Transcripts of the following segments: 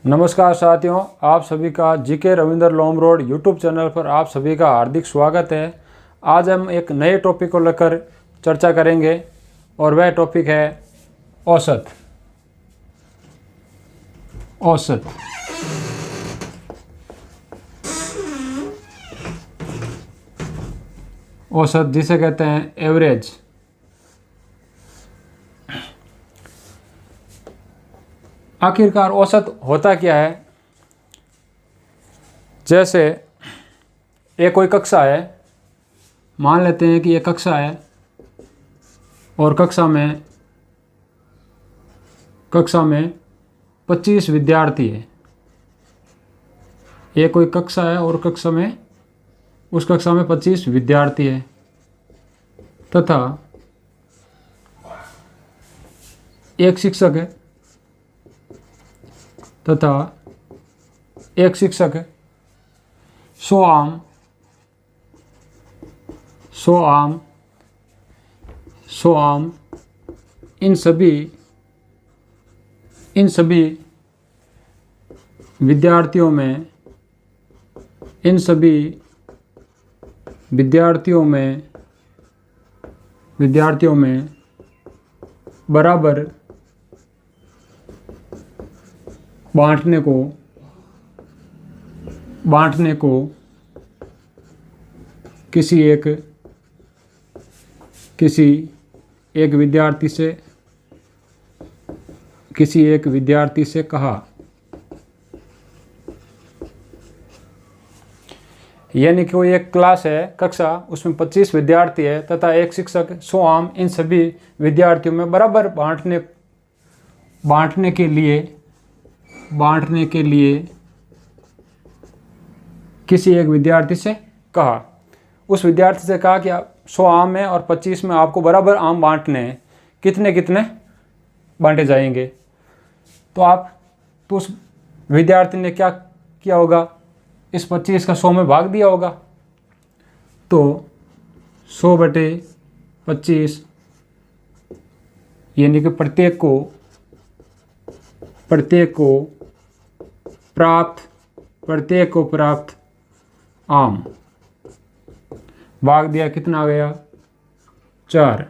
नमस्कार साथियों, आप सभी का जीके रविंद्र लोम रोड यूट्यूब चैनल पर आप सभी का हार्दिक स्वागत है। आज हम एक नए टॉपिक को लेकर चर्चा करेंगे और वह टॉपिक है औसत। औसत औसत जिसे कहते हैं एवरेज। आखिरकार औसत होता क्या है? जैसे एक कोई कक्षा है, मान लेते हैं कि ये कक्षा है और कक्षा में 25 विद्यार्थी है। ये कोई कक्षा है और उस कक्षा में 25 विद्यार्थी है तथा एक शिक्षक है तथा एक शिक्षक है। 100 आम इन सभी विद्यार्थियों में बराबर बांटने को किसी एक विद्यार्थी से कहा। यानी कि कोई एक क्लास है, कक्षा, उसमें 25 विद्यार्थी है तथा एक शिक्षक 100 आम इन सभी विद्यार्थियों में बराबर बांटने के लिए किसी एक विद्यार्थी से कहा। उस विद्यार्थी से कहा कि 100 आम है और 25 में आपको बराबर आम बांटने हैं, कितने कितने बांटे जाएंगे। तो उस विद्यार्थी ने क्या किया होगा? इस 25 का 100 में भाग दिया होगा। तो 100/25 यानी कि प्रत्येक को प्राप्त आम भाग दिया, कितना आ गया? 4।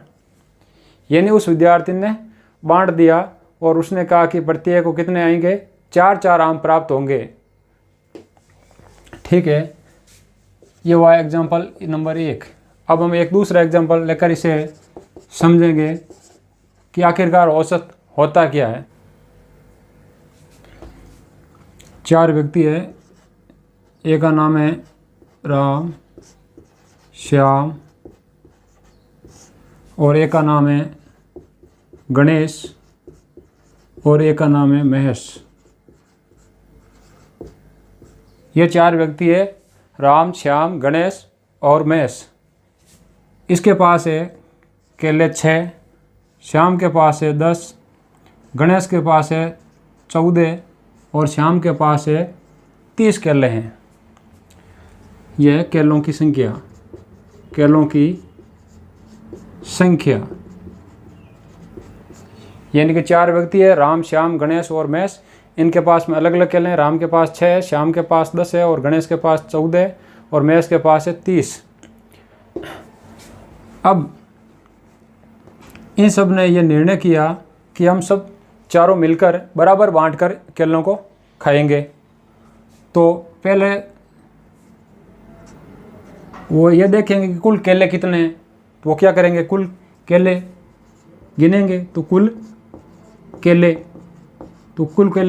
यानी उस विद्यार्थी ने बांट दिया और उसने कहा कि प्रत्येक को कितने आएंगे? 4 आम प्राप्त होंगे। ठीक है, ये हुआ एग्जाम्पल नंबर 1। अब हम एक दूसरा एग्जाम्पल लेकर इसे समझेंगे कि आखिरकार औसत होता क्या है। 4 व्यक्ति है, एक का नाम है राम, श्याम और एक का नाम है गणेश और एक का नाम है महेश। ये 4 व्यक्ति है, राम, श्याम, गणेश और महेश। इसके पास है केले 6, श्याम के पास है 10, गणेश के पास है 14 और श्याम के पास है 30 केले हैं। यह केलों की संख्या यानी कि 4 व्यक्ति है, राम, श्याम, गणेश और महेश। इनके पास में अलग अलग केले हैं। राम के पास 6 है, श्याम के पास 10 है और गणेश के पास 14 और महेश के पास है 30। अब इन सब ने यह निर्णय किया कि हम सब चारों मिलकर बराबर बांटकर केलों को खाएंगे। तो पहले वो ये देखेंगे कि कुल केले कितने हैं। तो वो क्या करेंगे? कुल केले गिनेंगे। तो कुल केले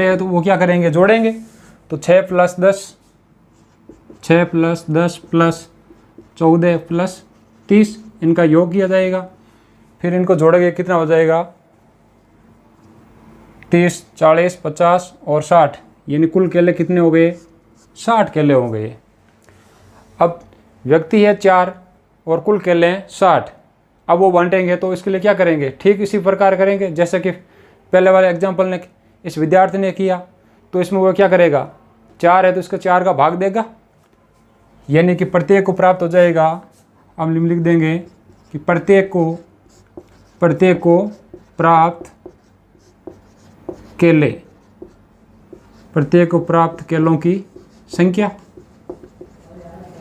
है तो वो क्या करेंगे? जोड़ेंगे। तो 6 + 10 + 14 + 30 इनका योग किया जाएगा। फिर इनको जोड़ेंगे, कितना हो जाएगा? 30, 40, 50 और 60। यानी कुल केले कितने हो गए? 60 केले हो गए। अब व्यक्ति है 4 और कुल केले हैं 60। अब वो बांटेंगे तो इसके लिए क्या करेंगे? ठीक इसी प्रकार करेंगे जैसे कि पहले वाले एग्जाम्पल ने इस विद्यार्थी ने किया। तो इसमें वो क्या करेगा? 4 है तो इसका 4 का भाग देगा, यानी कि प्रत्येक को प्राप्त हो जाएगा। अब हम लिख देंगे कि प्रत्येक को प्राप्त केले प्रत्येक प्राप्त केलों की संख्या।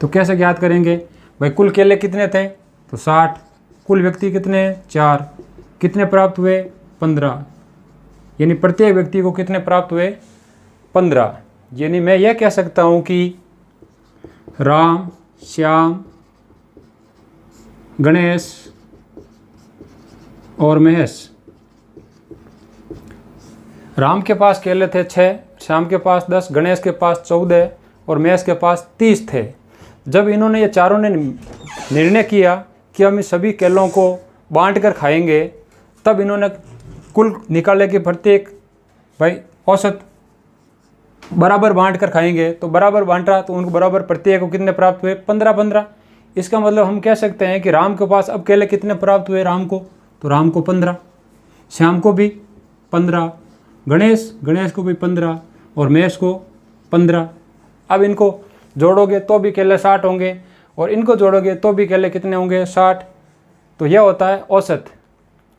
तो कैसे ज्ञात करेंगे भाई, कुल केले कितने थे तो 60, कुल व्यक्ति कितने 4, कितने प्राप्त हुए 15, यानी प्रत्येक व्यक्ति को कितने प्राप्त हुए 15। यानी मैं यह कह सकता हूँ कि राम, श्याम, गणेश और महेश, राम के पास केले थे 6, श्याम के पास 10, गणेश के पास 14 और महेश के पास 30 थे। जब इन्होंने ये चारों ने निर्णय किया कि हम इस सभी केलों को बांट कर खाएंगे, तब इन्होंने कुल निकाले कि प्रत्येक भाई औसत बराबर बांट कर खाएंगे, तो बराबर बांटा तो उनको बराबर प्रत्येक को कितने प्राप्त हुए 15-15। इसका मतलब हम कह सकते हैं कि राम के पास अब केले कितने प्राप्त हुए राम को, तो राम को 15, श्याम को भी 15, गणेश को भी 15 और महेश को 15। अब इनको जोड़ोगे तो भी केले 60 होंगे और इनको जोड़ोगे तो भी केले कितने होंगे 60। तो यह होता है औसत।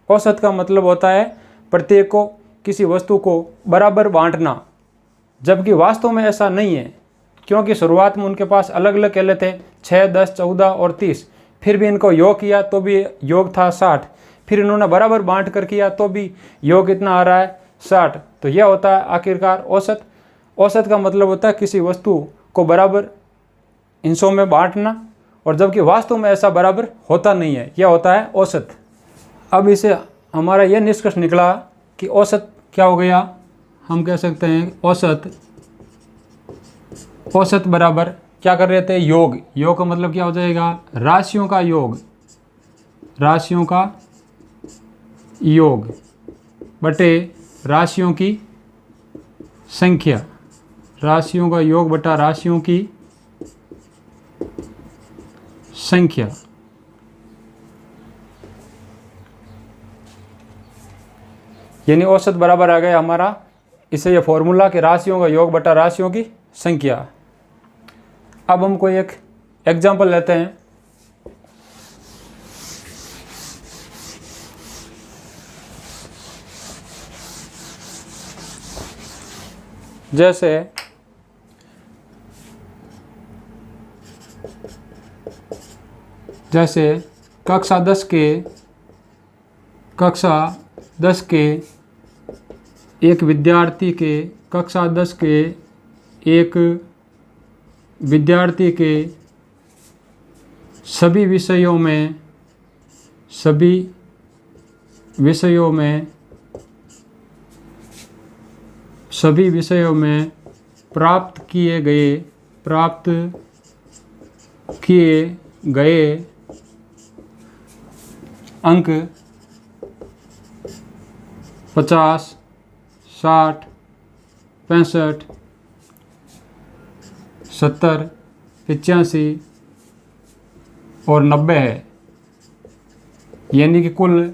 औसत का मतलब होता है प्रत्येक को किसी वस्तु को बराबर बांटना, जबकि वास्तव में ऐसा नहीं है, क्योंकि शुरुआत में उनके पास अलग अलग केले थे 6, 10, 14 और 30, फिर भी इनको योग किया तो भी योग था 60, फिर इन्होंने बराबर बांट कर किया तो भी योग कितना आ रहा है 60। तो यह होता है आखिरकार औसत। औसत का मतलब होता है किसी वस्तु को बराबर हिस्सों में बांटना, और जबकि वास्तव में ऐसा बराबर होता नहीं है, यह होता है औसत। अब इसे हमारा यह निष्कर्ष निकला कि औसत क्या हो गया, हम कह सकते हैं औसत बराबर क्या कर रहे थे योग। योग का मतलब क्या हो जाएगा, राशियों का योग, राशियों का योग बटे राशियों की संख्या, राशियों का योग बटा राशियों की संख्या। यानी औसत बराबर आ गया हमारा इसे यह फॉर्मूला कि राशियों का योग बटा राशियों की संख्या। अब हम कोई एक एग्जाम्पल लेते हैं। जैसे कक्षा 10 के एक विद्यार्थी के कक्षा 10 के एक विद्यार्थी के सभी विषयों में प्राप्त किए गए अंक 50, 60, 65, 70, 85 और 90 है। यानी कि कुल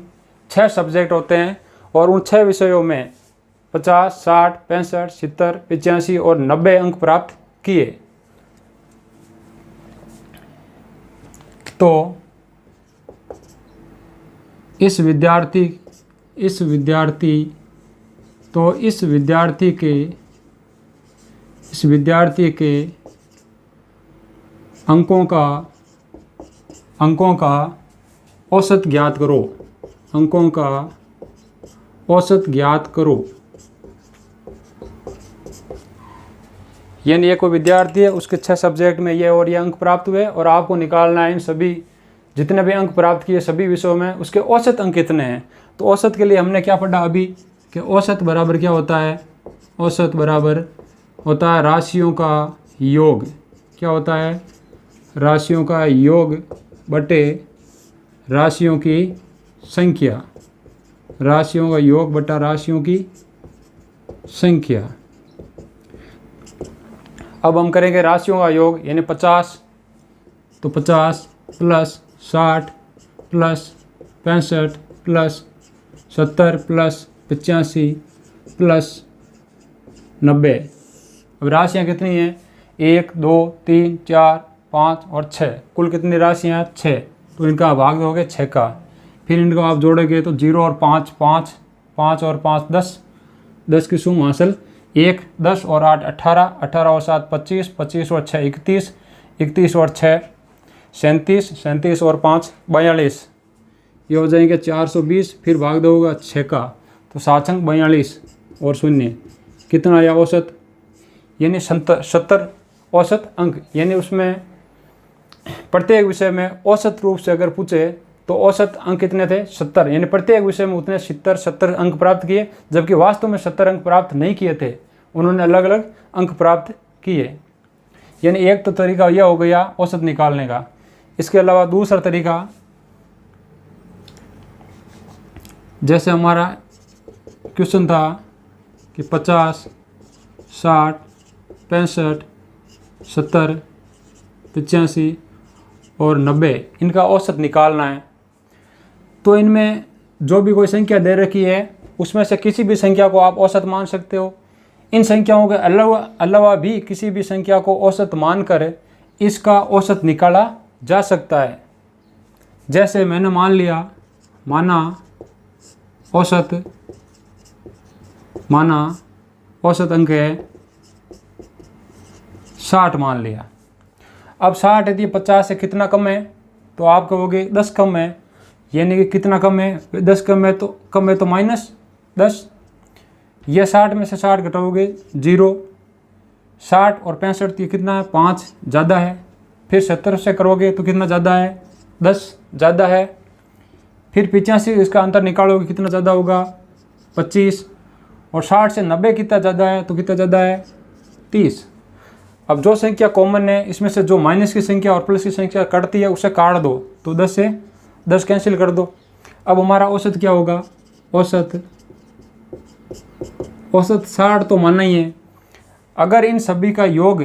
6 सब्जेक्ट होते हैं और उन 6 विषयों में 50, 60, 65, 70, 85 और 90 अंक प्राप्त किए। तो इस विद्यार्थी के अंकों का औसत ज्ञात करो, अंकों का औसत ज्ञात करो। यानी ये कोई विद्यार्थी है, उसके 6 सब्जेक्ट में ये और ये अंक प्राप्त हुए और आपको निकालना है इन सभी जितने भी अंक प्राप्त किए सभी विषयों में उसके औसत अंक कितने हैं। तो औसत के लिए हमने क्या पढ़ा अभी कि औसत बराबर क्या होता है, औसत बराबर होता है राशियों का योग। क्या होता है, राशियों का योग बटे राशियों की संख्या, राशियों का योग बटा राशियों की संख्या। अब हम करेंगे राशियों का योग, यानी 50, तो 50 plus 60 plus 65 plus 70 plus 85 plus 90। अब राशियाँ कितनी हैं, 1, 2, 3, 4, 5 और 6, कुल कितनी राशियाँ 6। तो इनका भाग दोगे 6 का, फिर इनको आप जोड़ोगे तो 0 और 5, 5 और 5 10, 10 की सुम हासिल 1 10 और 8 18, 18 और 7 25, 25 और 6 31, 31 और 6 37, 37 और 5 42, ये हो जाएंगे 420। फिर भाग दो होगा 6 का, तो 7 अंक 42 और 0 कितना आया औसत, यानी 70 औसत अंक। यानी उसमें प्रत्येक विषय में औसत रूप से अगर पूछे तो औसत अंक कितने थे, 70। यानी प्रत्येक विषय में उतने 70 अंक प्राप्त किए, जबकि वास्तव में 70 अंक प्राप्त नहीं किए थे, उन्होंने अलग अलग अंक प्राप्त किए। यानी एक तो तरीका यह हो गया औसत निकालने का। इसके अलावा दूसरा तरीका, जैसे हमारा क्वेश्चन था कि 50, 60, 65, 70, 85 और 90 इनका औसत निकालना है। तो इनमें जो भी कोई संख्या दे रखी है उसमें से किसी भी संख्या को आप औसत मान सकते हो। इन संख्याओं के अलावा भी किसी भी संख्या को औसत मानकर इसका औसत निकाला जा सकता है। जैसे मैंने माना औसत अंक है 60 मान लिया। अब 60 यदि 50 से कितना कम है, तो आप कहोगे 10 कम है। यानी कि कितना कम है, 10 कम है तो -10। यह 60 में से 60 घटाओगे 0। 60 और 65 ये कितना है, 5 ज़्यादा है। फिर 70 से करोगे तो कितना ज़्यादा है, 10 ज़्यादा है। फिर 85 इसका अंतर निकालोगे कितना ज़्यादा होगा, 25। और 60 से 90 कितना ज़्यादा है, तो कितना ज़्यादा है, 30। अब जो संख्या कॉमन है इसमें से जो माइनस की संख्या और प्लस की संख्या कटती है उसे काट दो, तो 10 से 10 कैंसिल कर दो। अब हमारा औसत क्या होगा, औसत 60 तो मानना ही है। अगर इन सभी का योग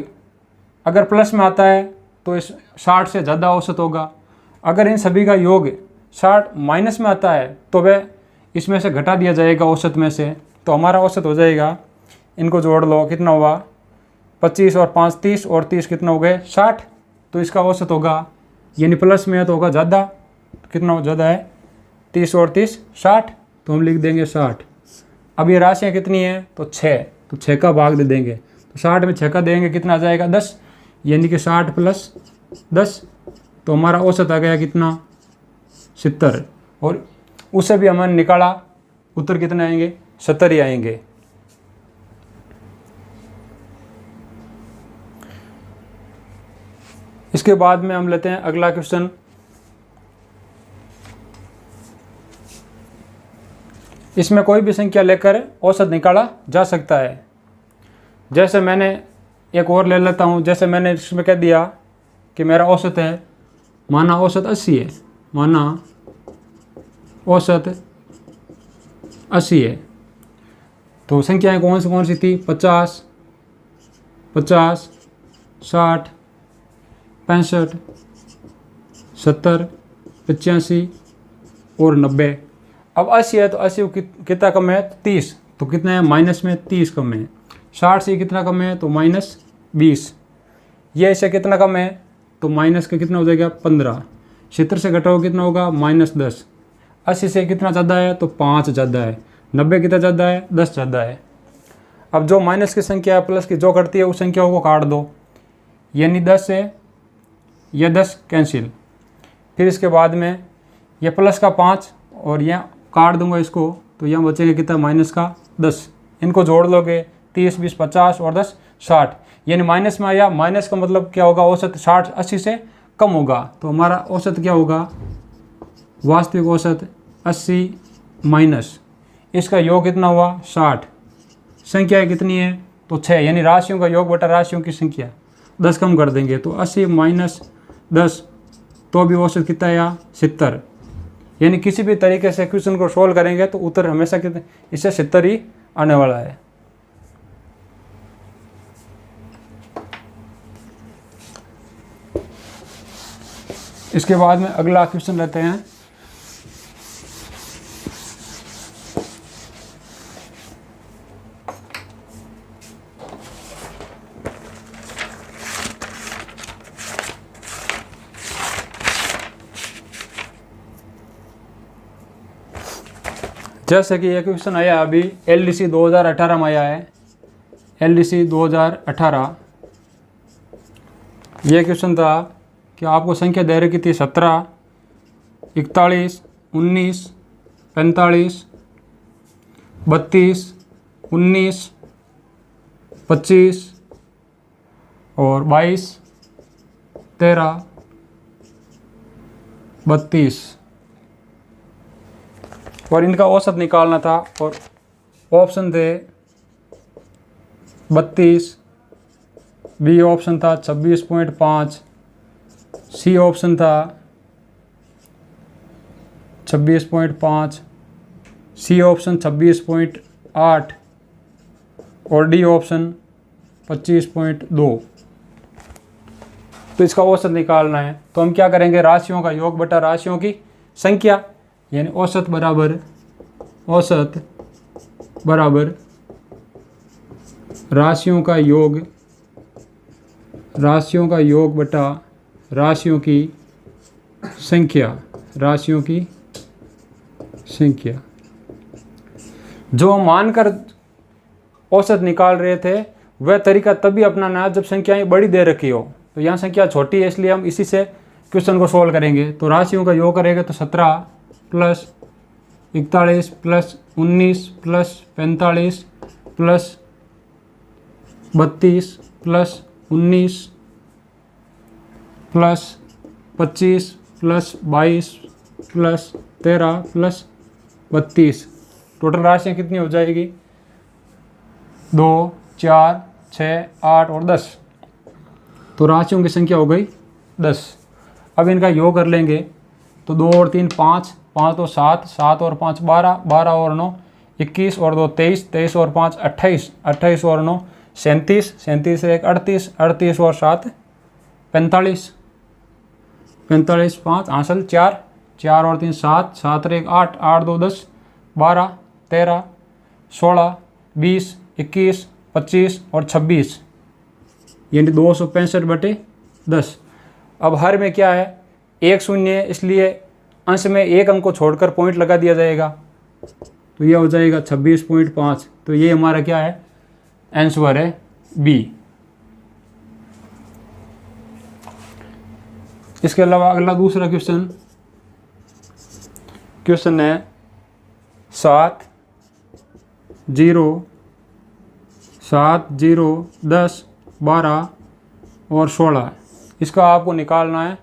अगर प्लस में आता है तो इस 60 से ज़्यादा औसत होगा। अगर इन सभी का योग 60 माइनस में आता है तो वह इसमें से घटा दिया जाएगा औसत में से, तो हमारा औसत हो जाएगा, इनको जोड़ लो कितना हुआ, 25 और 5 30 और 30 कितना हो गए, 60। तो इसका औसत होगा, यानी प्लस में है तो होगा ज़्यादा, कितना ज़्यादा है, 30 और 30 60। तो हम लिख देंगे 60। अब ये राशियाँ कितनी हैं, तो 6, तो 6 का भाग दे देंगे। तो 60 में 6 का देंगे कितना आ जाएगा, 10। यानी कि 60 प्लस 10, तो हमारा औसत आ गया कितना, 70। और उसे भी हमने निकाला, उत्तर कितने आएंगे, 70 ही आएंगे। इसके बाद में हम लेते हैं अगला क्वेश्चन। इसमें कोई भी संख्या लेकर औसत निकाला जा सकता है। जैसे मैंने एक और ले लेता हूँ, जैसे मैंने इसमें कह दिया कि मेरा औसत है, माना औसत 80 है, माना औसत 80 है। तो संख्याएं कौन सी थी, 50, 50, 60, 65, 70, 85 और 90। अब 80 है तो 80 कितना कम है, 30। तो कितना है, माइनस में 30 कम है। 60 से कितना कम है, तो -20। ये इससे कितना कम है, तो माइनस का कितना हो जाएगा, 15। 70 से घटाओ कितना होगा, -10। 80 से कितना ज़्यादा है, तो 5 ज़्यादा है। 90 कितना ज़्यादा है, 10 ज़्यादा है। अब जो माइनस की संख्या है प्लस की जो करती है उस संख्याओं को काट दो, यानी 10 से यह 10 कैंसिल। फिर इसके बाद में यह प्लस का 5 और यह काट दूंगा इसको, तो यहाँ बचेगा कितना, माइनस का 10। इनको जोड़ लोगे, 30 20 50 और 10 60। यानी माइनस में आया, माइनस का मतलब क्या होगा, औसत 60 80 से कम होगा। तो हमारा औसत क्या होगा, वास्तविक औसत 80 माइनस इसका योग कितना हुआ, 60। संख्या कितनी है, तो 6। यानी राशियों का योग बटा राशियों की संख्या, 10 कम कर देंगे तो 80 माइनस 10, तो भी औसत कितना आया, 70। यानी किसी भी तरीके से क्वेश्चन को सोल्व करेंगे तो उत्तर हमेशा कितने, इससे 70 ही आने वाला है। इसके बाद में अगला क्वेश्चन लेते हैं। जैसे कि यह क्वेश्चन आया अभी LDC 2018 में आया है LDC 2018। ये क्वेश्चन था कि आपको संख्या दे रखी थी 17, 41, 19, 45, 32, 19, 25 और 22, 13, 32 और इनका औसत निकालना था। और ऑप्शन थे 32, बी ऑप्शन था 26.5, सी ऑप्शन था 26.5, सी ऑप्शन 26.8 और डी ऑप्शन 25.2। तो इसका औसत निकालना है। तो हम क्या करेंगे, राशियों का योग बटा राशियों की संख्या, यानी औसत बराबर राशियों का योग बटा राशियों की संख्या। जो हम मानकर औसत निकाल रहे थे वह तरीका तभी अपनाना है जब संख्याएं बड़ी दे रखी हो। तो यहाँ संख्या छोटी है, इसलिए हम इसी से क्वेश्चन को सोल्व करेंगे। तो राशियों का योग करेंगे तो 17 plus 41 plus 19 plus 45 plus 32 plus 19 plus 25 plus 22 plus 13 plus 32। Total राशियाँ कितनी हो जाएगी, 2, 4, 6, 8 और 10। तो राशियों की संख्या हो गई 10। अब इनका योग कर लेंगे तो 2 और 3 5, 5 तो 7, 7 और 5 12, 12 और 9 21 और 2 23, 23 और 5 28, 28 और 9 37, 37 एक 38, 38 और 7 45, 45 5 हासिल 4, 4 और 3 7, 7 और 1 8, 8 2 10, 12 13, 16 20, 21, 25 और 26, यानी 265/10। अब हर में क्या है, एक शून्य है, इसलिए अंश में एक अंक को छोड़कर पॉइंट लगा दिया जाएगा। तो यह हो जाएगा 26.5। तो ये हमारा क्या है, आंसर है बी। इसके अलावा अगला दूसरा क्वेश्चन है 7, 0, 10, 12 और 16। इसका आपको निकालना है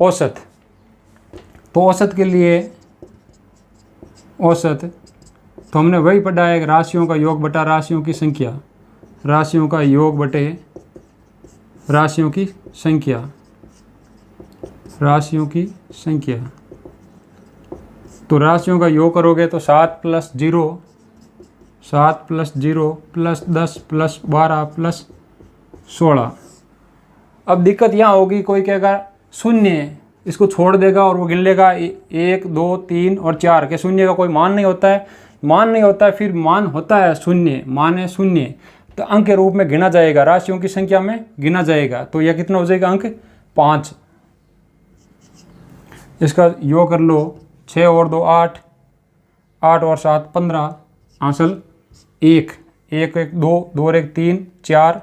औसत। तो औसत के लिए तो हमने वही पढ़ा है, राशियों का योग बटा राशियों की संख्या, राशियों का योग बटे राशियों की संख्या। तो राशियों का योग करोगे तो 7 + 0 प्लस 10 प्लस 12 प्लस 16। अब दिक्कत यहाँ होगी, कोई कहेगा शून्य है, इसको छोड़ देगा और वो गिन लेगा 1 2 3 और 4 के शून्य का कोई मान नहीं होता है, फिर मान होता है शून्य, मान है शून्य, तो अंक के रूप में गिना जाएगा, राशियों की संख्या में गिना जाएगा। तो यह कितना हो जाएगा, अंक 5। इसका योग कर लो, 6 और 2 8, 8 और 7 15 हासिल 1, 1 1 2, 2 और 1 3 4,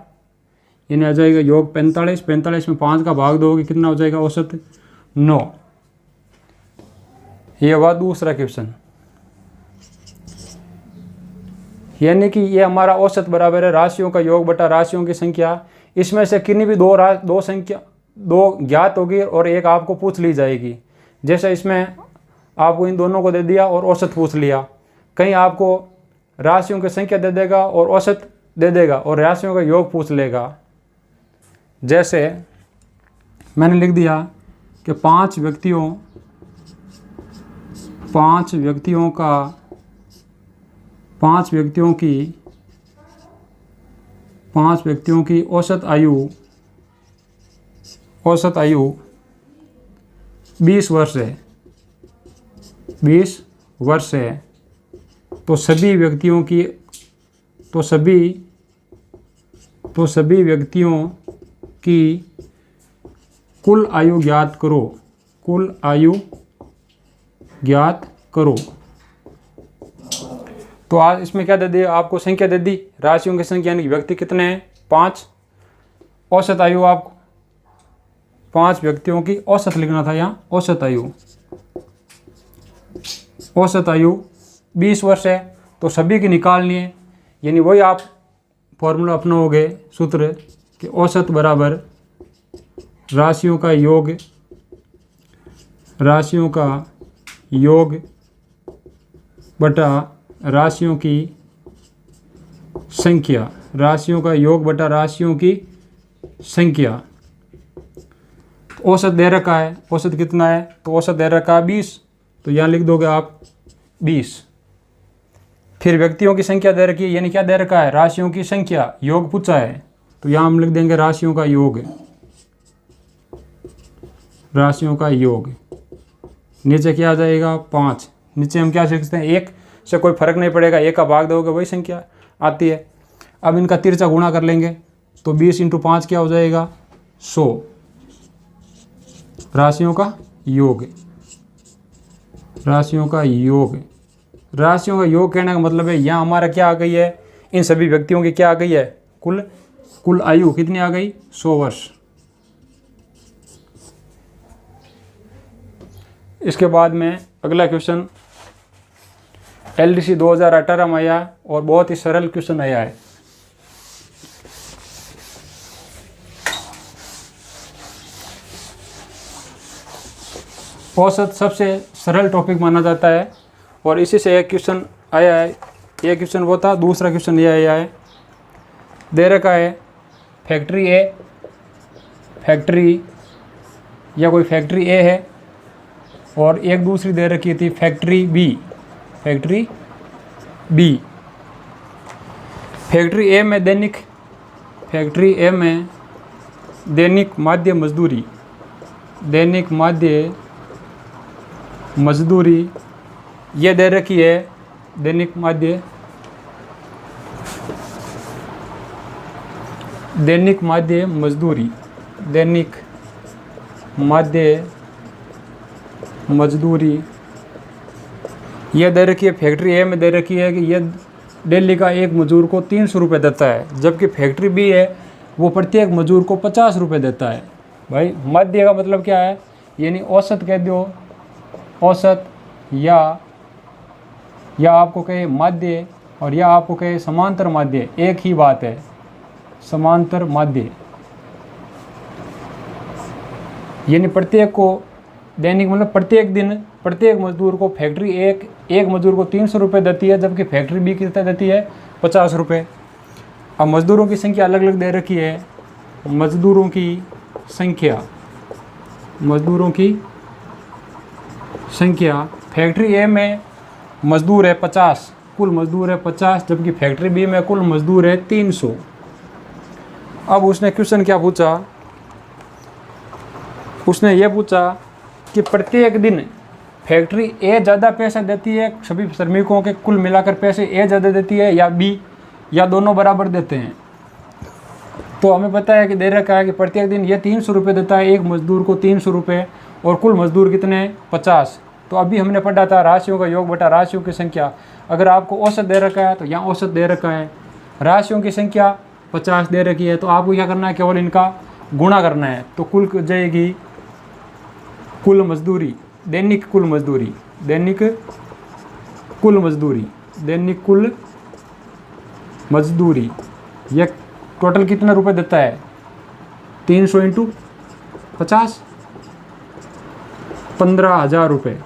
यानी आ जाएगा योग 45। 45 में 5 का भाग दोगे कितना हो जाएगा, औसत 9। ये हुआ दूसरा क्वेश्चन, यानी कि ये हमारा औसत बराबर है राशियों का योग बटा राशियों की संख्या। इसमें से किन्हीं भी दो संख्या ज्ञात होगी और एक आपको पूछ ली जाएगी। जैसे इसमें आपको इन दोनों को दे दिया और औसत पूछ लिया, कहीं आपको राशियों की संख्या दे देगा और औसत दे देगा और राशियों का योग पूछ लेगा। जैसे मैंने लिख दिया कि 5 व्यक्तियों की औसत आयु 20 वर्ष है। तो सभी व्यक्तियों की कुल आयु ज्ञात करो। तो आज इसमें क्या दे दिया आपको, संख्या दे दी, राशियों की संख्या यानी कि व्यक्ति कितने हैं 5। औसत आयु आपको 5 व्यक्तियों की औसत लिखना था यहाँ, औसत आयु 20 वर्ष है, तो सभी की निकालनी है। यानी वही आप फॉर्मूला अपनाओगे सूत्र कि औसत बराबर राशियों का योग बटा राशियों की संख्या, राशियों का योग बटा राशियों की संख्या। औसत दे रखा है, औसत कितना है, तो औसत दे रखा है 20, तो यहाँ लिख दोगे आप 20। फिर व्यक्तियों की संख्या दे रखी है, यानी क्या दे रखा है, राशियों की संख्या, योग पूछा है, तो यहाँ हम लिख देंगे राशियों का योग। नीचे क्या आ जाएगा 5, नीचे हम क्या लिखते हैं 1 से कोई फर्क नहीं पड़ेगा, 1 का भाग दोगे वही संख्या आती है। अब इनका तिरछा गुणा कर लेंगे, तो 20 × 5 क्या हो जाएगा 100। राशियों का योग कहने का मतलब है यहाँ हमारा क्या आ गई है, इन सभी व्यक्तियों की क्या आ गई है, कुल आयु कितनी आ गई 100 वर्ष। इसके बाद में अगला क्वेश्चन LDC 2018 में आया और बहुत ही सरल क्वेश्चन आया है। औसत सबसे सरल टॉपिक माना जाता है और इसी से एक क्वेश्चन आया है। एक क्वेश्चन वो था, दूसरा क्वेश्चन ये आया है, दे रखा है फैक्ट्री या कोई फैक्ट्री ए है और एक दूसरी दे रखी थी फैक्ट्री बी। फैक्ट्री ए में दैनिक माध्य मजदूरी ये दे रखी है, दैनिक माध्य मजदूरी ये दे रखी है। फैक्ट्री ए में दे रखी है कि ये डेली का एक मजदूर को 300 रुपये देता है, जबकि फैक्ट्री बी है वो प्रत्येक मजदूर को 50 रुपये देता है। भाई मध्य का मतलब क्या है, यानी औसत कह दो, औसत या आपको कहे माध्य और या आपको कहे समांतर माध्य, एक ही बात है, समांतर माध्य। यानी प्रत्येक को दैनिक मतलब प्रत्येक दिन प्रत्येक मजदूर को फैक्ट्री एक मजदूर को 300 रुपये देती है, जबकि फैक्ट्री बी कितना देती है 50 रुपये। अब मजदूरों की संख्या अलग अलग दे रखी है, मजदूरों की संख्या फैक्ट्री ए में मजदूर है 50, कुल मजदूर है 50, जबकि फैक्ट्री बी में कुल मजदूर है 300। अब उसने क्वेश्चन क्या पूछा, उसने ये पूछा कि प्रत्येक दिन फैक्ट्री ए ज़्यादा पैसा देती है, सभी श्रमिकों के कुल मिलाकर पैसे ए ज़्यादा देती है या बी, या दोनों बराबर देते हैं। तो हमें पता है कि दे रखा है कि प्रत्येक दिन ये 300 रुपये देता है, एक मजदूर को 300 रुपये, और कुल मजदूर कितने 50। तो अभी हमने पढ़ा था राशियों का योग बटा राशियों की संख्या। अगर आपको औसत दे रखा है तो यहाँ औसत दे रखा है, राशियों की संख्या 50 दे रखी है, तो आपको क्या करना है, केवल इनका गुणा करना है। तो कुल जाएगी कुल मजदूरी, दैनिक कुल मजदूरी, यह टोटल कितना रुपए देता है 300 × 50 15,000 रुपये,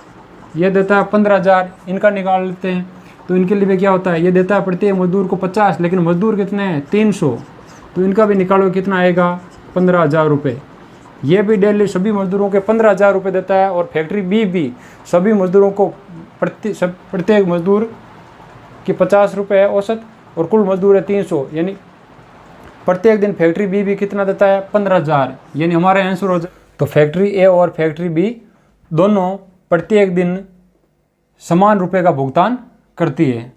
यह देता है 15,000। इनका निकाल लेते हैं तो इनके लिए क्या होता है, ये देता है प्रत्येक मजदूर को 50, लेकिन मजदूर कितने हैं 300, तो इनका भी निकालो कितना आएगा 15,000 रुपये। ये भी डेली सभी मजदूरों के 15,000 रुपये देता है, और फैक्ट्री बी भी सभी मजदूरों को प्रत्येक मजदूर की 50 रुपये है औसत, और कुल मजदूर है 300, यानी प्रत्येक दिन फैक्ट्री बी भी कितना देता है 15,000। यानी हमारा आंसर हो जाए, तो फैक्ट्री ए और फैक्ट्री बी दोनों प्रत्येक दिन समान रुपये का भुगतान करती है।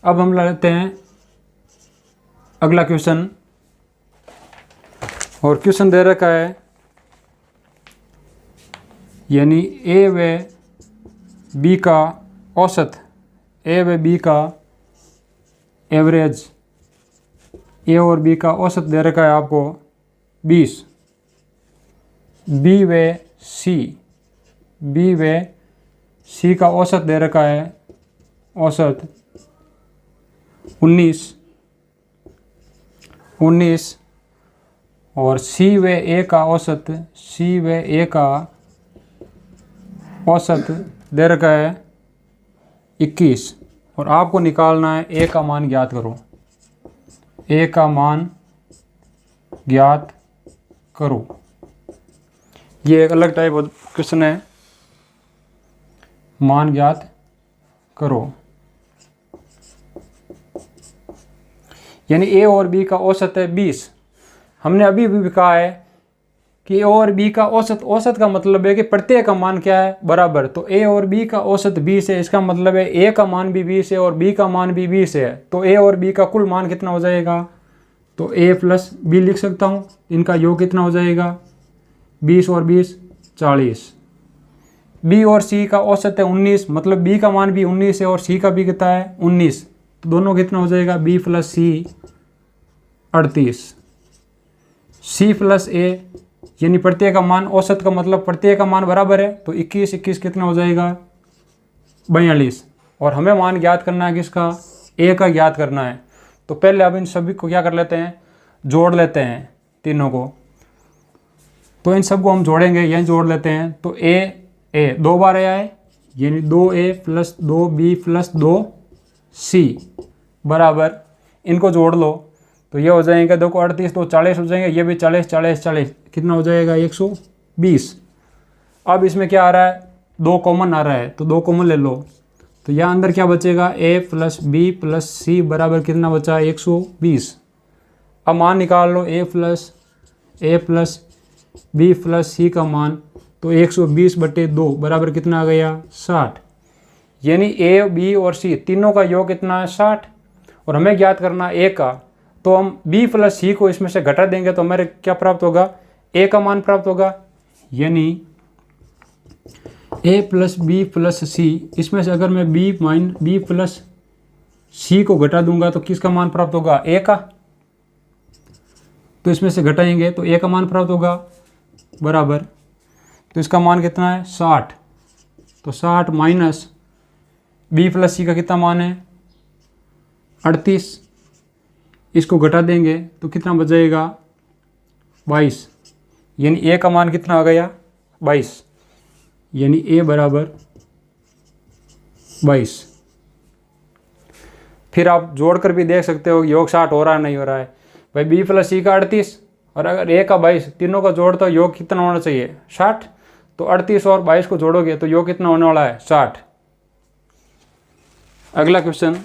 अब हम लेते हैं अगला क्वेश्चन, और क्वेश्चन दे रखा है, यानी ए व बी का एवरेज ए और बी का औसत दे रखा है आपको 20, बी व सी का औसत दे रखा है औसत 19 और सी व ए का औसत दे रखा है 21 और आपको निकालना है ए का मान ज्ञात करो। ए का मान ज्ञात करो। ये एक अलग टाइप क्वेश्चन है, मान ज्ञात करो। यानी ए और बी का औसत है 20। हमने अभी भी कहा है कि ए और बी का औसत का मतलब है कि प्रत्येक का मान क्या है, बराबर। तो ए और बी का औसत 20 है, इसका मतलब है ए का मान भी 20 है और बी का मान भी 20 है। तो ए और बी का कुल मान कितना हो जाएगा, तो ए प्लस बी लिख सकता हूँ। इनका योग कितना हो जाएगा, 20 और 20 40। बी और सी का औसत है 19, मतलब बी का मान भी 19 है और सी का भी कितना है 19। तो दोनों कितना हो जाएगा, बी प्लस सी 38, सी प्लस ए, यानी प्रत्येक का मान, औसत का मतलब प्रत्येक का मान बराबर है। तो 21 कितना हो जाएगा 42। और हमें मान ज्ञात करना है किसका, ए का ज्ञात करना है। तो पहले अब इन सभी को क्या कर लेते हैं, जोड़ लेते हैं तीनों को। तो इन सबको हम जोड़ेंगे, यहीं जोड़ लेते हैं। तो ए 2 बार आया है, यानी 2a plus 2b plus 2c बराबर, इनको जोड़ लो तो ये हो जाएंगे, देखो 38 तो 40 हो जाएंगे, ये भी 40 कितना हो जाएगा 120। अब इसमें क्या आ रहा है, 2 कॉमन आ रहा है, तो 2 कॉमन ले लो। तो यहाँ अंदर क्या बचेगा, a प्लस बी प्लस सी बराबर कितना बचा 120। अब मान निकाल लो, a प्लस बी प्लस सी का मान, तो 120/2 बराबर कितना आ गया 60। यानी ए बी और सी तीनों का योग कितना है 60। और हमें ज्ञात करना ए का, तो हम b प्लस सी को इसमें से घटा देंगे तो हमारे क्या प्राप्त होगा, a का मान प्राप्त होगा। यानी a प्लस बी प्लस सी, इसमें से अगर मैं b प्लस सी को घटा दूंगा तो किसका मान प्राप्त होगा, a का। तो इसमें से घटाएंगे तो a का मान प्राप्त होगा बराबर, तो इसका मान कितना है 60। तो 60 माइनस b प्लस सी का कितना मान है 38, इसको घटा देंगे तो कितना बच जाएगा 22। यानी a का मान कितना आ गया 22, यानी a बराबर 22। फिर आप जोड़कर भी देख सकते हो योग 60 हो रहा है नहीं हो रहा है। भाई b प्लस सी का 38 और अगर a का 22, तीनों का जोड़ तो योग कितना होना चाहिए 60। तो 38 और 22 को जोड़ोगे तो योग कितना होने वाला है 60। अगला क्वेश्चन,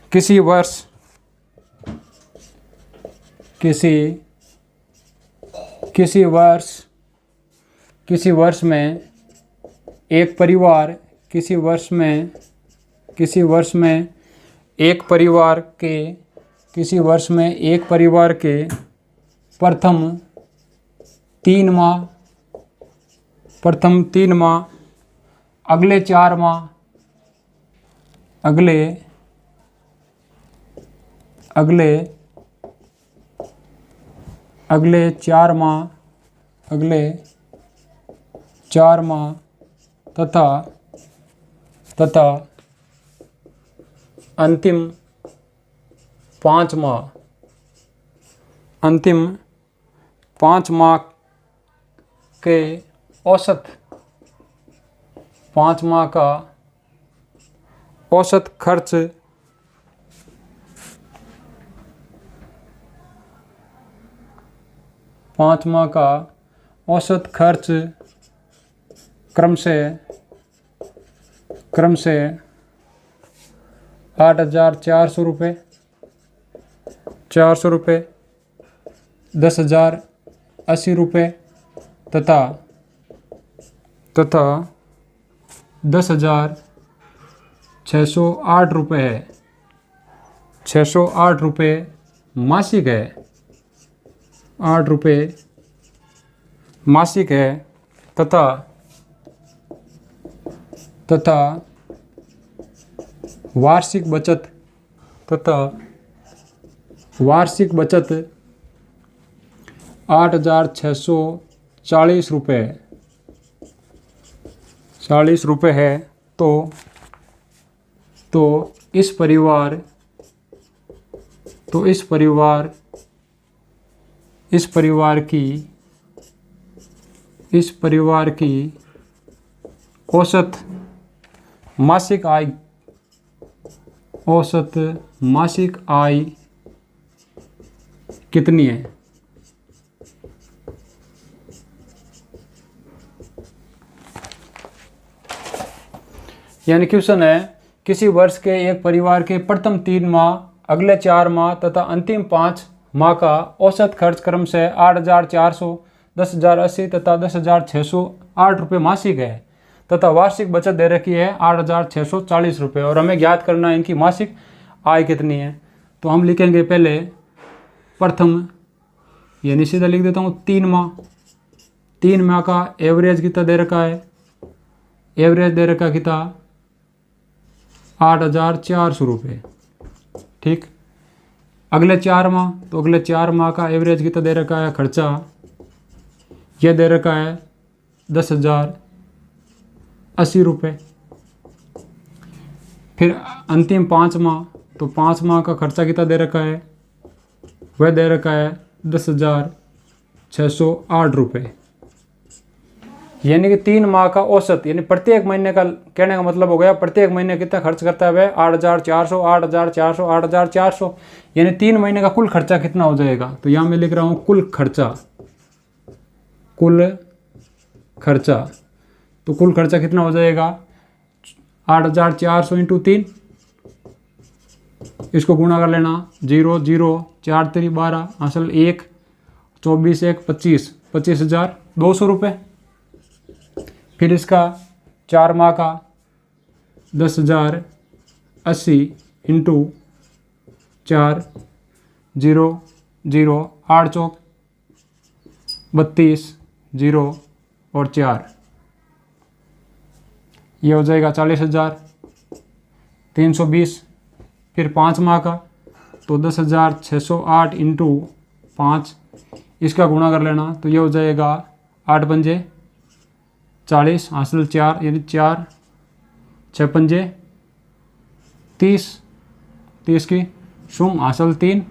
किसी वर्ष में एक परिवार के प्रथम 3 माह, अगले 4 माह, अगले 4 माह तथा अंतिम 5 माह के औसत 5 माह का औसत खर्च क्रम से 8,400 रुपये, 400 रुपये, 10,080 रुपये तथा 10,608 रुपये है, 608 रुपये मासिक है। ₹8 मासिक है तथा वार्षिक बचत ₹8,640 है, तो इस परिवार की औसत मासिक आय कितनी है? यानी क्वेश्चन है, किसी वर्ष के एक परिवार के प्रथम 3 माह, अगले 4 माह तथा अंतिम 5 माह का औसत खर्च क्रम से 8,400, 10,080 तथा 10,608 रुपये मासिक है तथा वार्षिक बचत दे रखी है 8,640 रुपये, और हमें ज्ञात करना है इनकी मासिक आय कितनी है। तो हम लिखेंगे पहले प्रथम, यानी सीधा लिख देता हूँ 3 माह का एवरेज कितना दे रखा है? एवरेज दे रखा कितना? 8,400 रुपये। ठीक। अगले 4 माह, तो अगले 4 माह का एवरेज कितना दे रखा है? खर्चा यह दे रखा है 10,080 रुपये। फिर अंतिम 5 माह, तो 5 माह का खर्चा कितना दे रखा है? वह दे रखा है 10,608 रुपये। यानी कि 3 माह का औसत, यानी प्रत्येक महीने का, कहने का मतलब हो गया प्रत्येक महीने कितना खर्च करता है वह? 8,400, 8,400, 8,400। यानी 3 महीने का कुल खर्चा कितना हो जाएगा? तो यहाँ मैं लिख रहा हूँ कुल खर्चा। तो कुल खर्चा कितना हो जाएगा? 8,400 इंटू 3, इसको गुणा कर लेना, 0 0 4 3 12, असल 1, 24 1 25, 25,200 रुपये। फिर इसका 4 माह का 10,080 इंटू 4, 0 0 8 चौक 32, 0 और 4, ये हो जाएगा 40,320। फिर 5 माह का, तो 10,608 इंटू 5, इसका गुणा कर लेना, तो ये हो जाएगा 8 पंजे 40, हासिल 4, यानी 4 6 पंजे 30, 30 की शुम, हासिल 3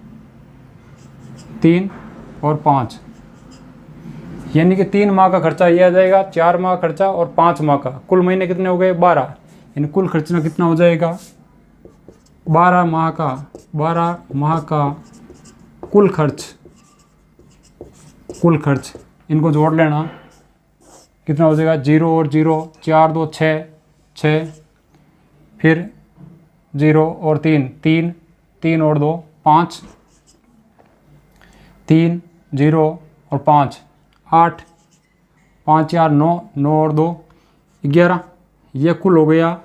3 और 5, यानी कि 3 माह का खर्चा ये आ जाएगा, 4 माह खर्चा और 5 माह का, कुल महीने कितने हो गए? 12। यानी कुल खर्चना कितना हो जाएगा? 12 माह का कुल खर्च, इनको जोड़ लेना, कितना हो जाएगा? 0 और 0, 4 2 6 6, फिर 0 और 3 3, 3 और 2 5, 3 0 और 5 8, 5 4 9, 9 और 2 11। यह कुल हो गया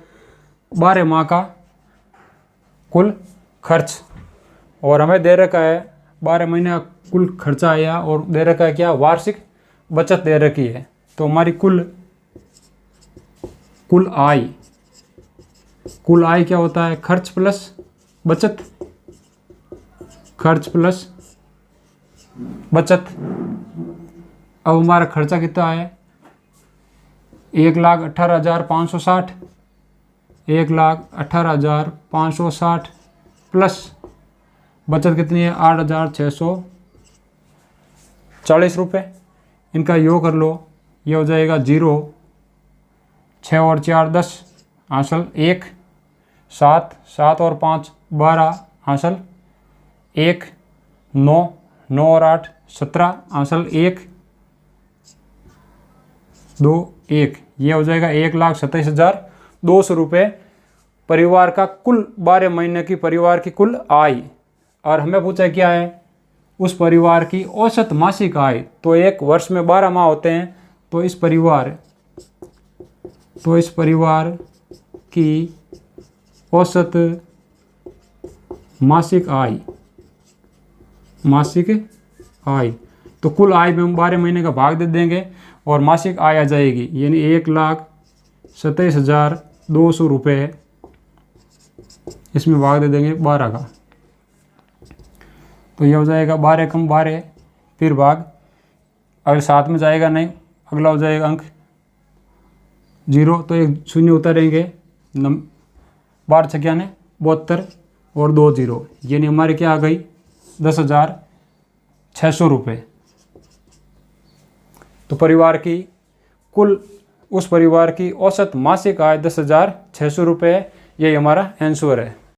12 माह का कुल खर्च, और हमें दे रखा है 12 महीने का कुल खर्चा आया, और दे रखा है क्या? वार्षिक बचत दे रखी है। तो हमारी कुल आय क्या होता है? खर्च प्लस बचत, अब हमारा खर्चा कितना है? 1,18,560, 1,18,560 प्लस बचत कितनी है? 8,640 रुपये। इनका योग कर लो, ये हो जाएगा 0 6 और 4 10, हासिल 1 7 7 और 5 12, हासिल 1 9 9 और 8 17, हासिल 1 2 1, ये हो जाएगा 1,27,200 रुपये परिवार का कुल 12 महीने की परिवार की कुल आय। और हमें पूछा क्या है? उस परिवार की औसत मासिक आय। तो एक वर्ष में 12 माह होते हैं, तो इस परिवार की औसत मासिक आय तो कुल आय में हम 12 महीने का भाग दे देंगे और मासिक आय आ जाएगी, यानी 1,27,200 रुपये। इसमें भाग दे देंगे 12 का, तो ये हो जाएगा 12 कम 12 फिर भाग, अगर साथ में जाएगा नहीं, अगला हो जाएगा अंक 0, तो एक शून्य उतारेंगे, 12 छक्या ने 72 और 2 0, यानी हमारे क्या आ गई 10,600 रुपये। तो परिवार की कुल, उस परिवार की औसत मासिक आय 10,600 रुपये, यही हमारा आंसर है।